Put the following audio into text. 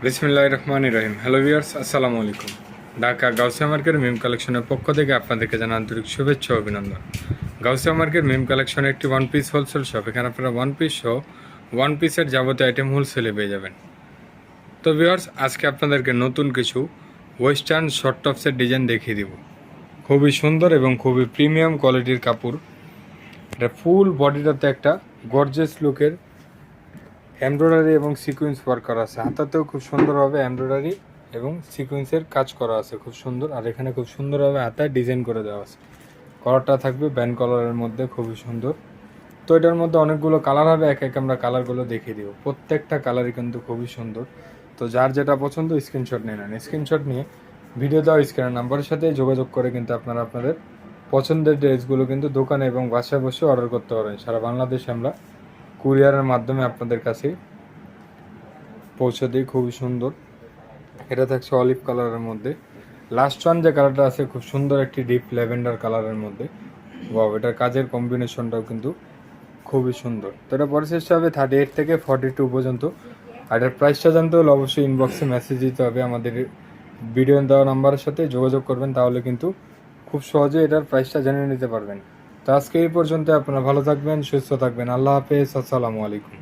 বিসমিল্লাহির রহমানির রহিম। Hello viewers, আসসালামু আলাইকুম। ঢাকা গাউসিয়া মার্কেট মিম কালেকশনের পক্ষ থেকে আপনাদেরকে জানাই আন্তরিক শুভেচ্ছা ও অভিনন্দন। গাউসিয়া মার্কেট মিম কালেকশনে একটি ওয়ান পিস হোলসেল শপ। এখানে আপনারা ওয়ান পিস সহ ওয়ান পিসের যাবতীয় আইটেম হোলসেলে পেয়ে যাবেন। তো ভিউয়ার্স, আজকে আপনাদেরকে নতুন কিছু ওয়েস্টার্ন শর্ট টপসের ডিজাইন দেখিয়ে দিব। খুবই সুন্দর এবং খুবই প্রিমিয়াম কোয়ালিটির কাপড়। এটা ফুল বডিটাতে একটা গর্জিয়াস লুকের এমব্রয়ডারি এবং সিকোয়েন্স ওয়ার্ক করা আছে। হাতাতেও খুব সুন্দরভাবে এমব্রয়ডারি এবং সিকোয়েন্সের কাজ করা আছে, খুব সুন্দর। আর এখানে খুব সুন্দরভাবে হাতায় ডিজাইন করে দেওয়া আছে। কালারটা থাকবে ব্যান্ড কালারের মধ্যে, খুবই সুন্দর। তো এটার মধ্যে অনেকগুলো কালার হবে, এক এক আমরা কালারগুলো দেখিয়ে দিব। প্রত্যেকটা কালারই কিন্তু খুবই সুন্দর। তো যার যেটা পছন্দ স্ক্রিনশট নিয়ে নেন। স্ক্রিনশট নিয়ে ভিডিও দেওয়া স্ক্রিনের নাম্বারের সাথে যোগাযোগ করে কিন্তু আপনারা আপনাদের পছন্দের ড্রেসগুলো কিন্তু দোকানে এবং বাসায় বসে অর্ডার করতে পারেন। সারা বাংলাদেশে আমরা কুরিয়ারের মাধ্যমে আপনাদের কাছে পৌঁছে দিই। খুবই সুন্দর। এটা থাকছে অলিভ কালারের মধ্যে। লাস্ট ওয়ান যে কালারটা আছে খুব সুন্দর একটি ডিপ ল্যাভেন্ডার কালারের মধ্যে। ওয়াও, এটার কাজের কম্বিনেশনটাও কিন্তু খুবই সুন্দর। তো এটা প্রসেসটা হবে 38 থেকে 42 পর্যন্ত। আর এটার প্রাইসটা জানতে হলে অবশ্যই ইনবক্সে মেসেজ দিতে হবে। আমাদের ভিডিও দেওয়া নাম্বারের সাথে যোগাযোগ করবেন, তাহলে কিন্তু খুব সহজে এটার প্রাইসটা জেনে নিতে পারবেন। তো আজকে এই পর্যন্ত। আপনারা ভালো থাকবেন, সুস্থ থাকবেন। আল্লাহ হাফেজ, আসসালামু আলাইকুম।